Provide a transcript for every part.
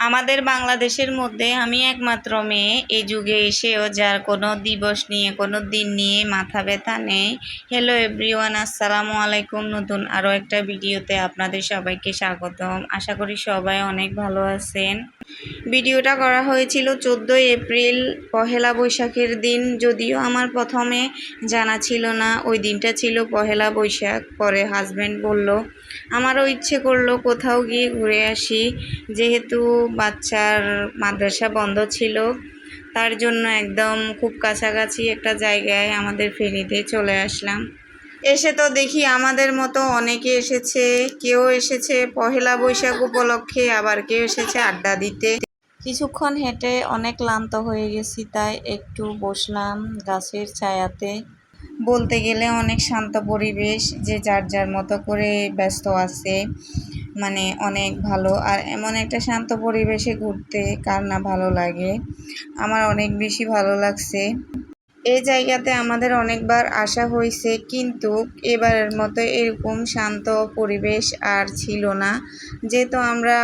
আমাদের বাংলাদেশের মধ্যে আমি একমাত্র মেয়ে এই যুগে এসেও যার কোনো দিবস নিয়ে কোনো দিন নিয়ে মাথা ব্যথা নেই। হ্যালো এভরিওয়ান, আসসালামু আলাইকুম। নতুন আরও একটা ভিডিওতে আপনাদের সবাইকে স্বাগতম। আশা করি সবাই অনেক ভালো আছেন। ভিডিওটা করা হয়েছিল 14 এপ্রিল, পহেলা বৈশাখের দিন। যদিও আমার প্রথমে জানা ছিল না ওই দিনটা ছিল পহেলা বৈশাখ। পরে হাজব্যান্ড বলল, আমারও ইচ্ছে করলো কোথাও গিয়ে ঘুরে আসি। যেহেতু বাচ্চার মাদ্রাসা বন্ধ ছিল, তার জন্য একদম খুব কাছাকাছি একটা জায়গায় আমাদের ফেনীতে চলে আসলাম। এসে তো দেখি আমাদের মতো অনেকে এসেছে। কেউ এসেছে পহেলা বৈশাখ উপলক্ষে, আবার কেউ এসেছে আড্ডা দিতে। কিছুক্ষণ হেঁটে অনেক ক্লান্ত হয়ে গেছি, তাই একটু বসলাম গাছের ছায়াতে। বলতে গেলে অনেক শান্ত পরিবেশ, যে যার যার মতো করে ব্যস্ত আছে, মানে অনেক ভালো। আর এমন একটা শান্ত পরিবেশে ঘুরতে কার না ভালো লাগে। আমার অনেক বেশি ভালো লাগছে। এই জায়গাতে আমাদের অনেকবার আসা হয়েছে, কিন্তু এবারের মতো এরকম শান্ত পরিবেশ আর ছিল না। যেহেতু আমরা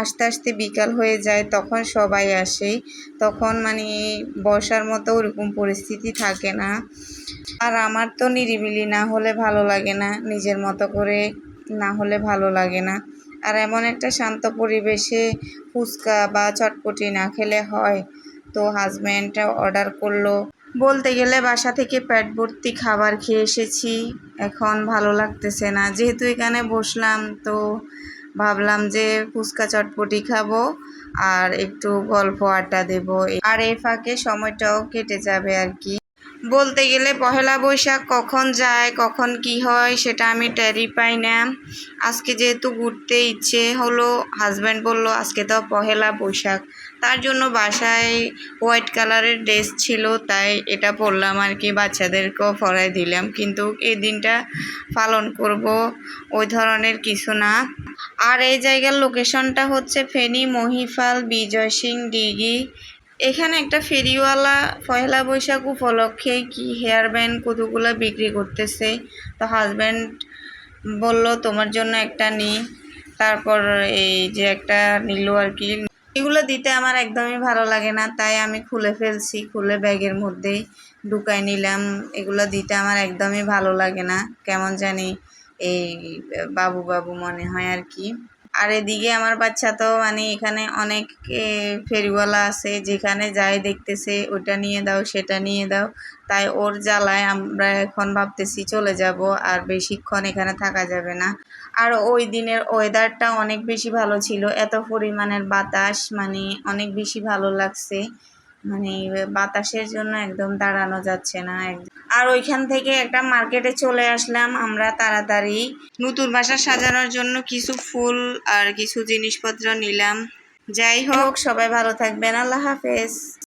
আস্তে আস্তে বিকাল হয়ে যায়, তখন সবাই আসে, তখন মানে বসার মতো ওরকম পরিস্থিতি থাকে না। আর আমার তো নিরিবিলি না হলে ভালো লাগে না, নিজের মতো করে না হলে ভালো লাগে না। আর এমন একটা শান্ত পরিবেশে ফুচকা বা চটপটি না খেলে হয়। তো হাজব্যান্ড অর্ডার করলো। বলতে গেলে বাসা থেকে পেট ভর্তি খাবার খেয়ে এসেছি, এখন ভালো লাগতেছে না। যেহেতু এখানে বসলাম, তো ভাবলাম যে ফুচকা চটপটি খাবো আর একটু গল্প আড্ডা দেবো, আর এই ফাঁকে সময়টাও কেটে যাবে আর কি। বলতে গেলে পহেলা বৈশাখ কখন যায় কখন কি হয় সেটা আমি টেরই পাই না। আজকে যেহেতু ঘুরতে ইচ্ছে হলো, হাজব্যান্ড বলল আজকে তো পহেলা বৈশাখ, তার জন্য বাসায় হোয়াইট কালারের ড্রেস ছিল, তাই এটা পরলাম আর কি। বাচ্চাদেরকেও পরাই দিলাম, কিন্তু এই দিনটা পালন করব ওই ধরনের কিছু না। আর এই জায়গার লোকেশনটা হচ্ছে ফেনী মহিফাল বিজয় সিং ডিগি। এখানে একটা ফেরিওয়ালা পয়লা বৈশাখ উপলক্ষে কি হেয়ার ব্যান্ড কতগুলো বিক্রি করতেছে। তো হাজব্যান্ড বলল তোমার জন্য একটা নিই। তারপর এই যে একটা নিল আর কি। এগুলো দিতে আমার একদমই ভালো লাগে না, তাই আমি খুলে ফেলছি, খুলে ব্যাগের মধ্যে ঢুকাই নিলাম। এগুলো দিতে আমার একদমই ভালো লাগে না, কেমন জানি এই বাবু বাবু মনে হয় আর কি। আর এদিকে আমার বাচ্চা তো মানে এখানে অনেক ফেরিওয়ালা আছে, যেখানে যাই দেখতেছে ওটা নিয়ে দাও সেটা নিয়ে দাও। তাই ওর জ্বালায় আমরা এখন ভাবতেছি চলে যাব, আর বেশিক্ষণ এখানে থাকা যাবে না। আর ওই দিনের ওয়েদারটা অনেক বেশি ভালো ছিল, এত পরিমাণের বাতাস, মানে অনেক বেশি ভালো লাগছে। মানে বাতাসের জন্য একদম দাঁড়ানো যাচ্ছে না। আর ওইখান থেকে একটা মার্কেটে চলে আসলাম আমরা তাড়াতাড়ি। নতুন বাসা সাজানোর জন্য কিছু ফুল আর কিছু জিনিসপত্র নিলাম। যাই হোক, সবাই ভালো থাকবেন। আল্লাহ হাফেজ।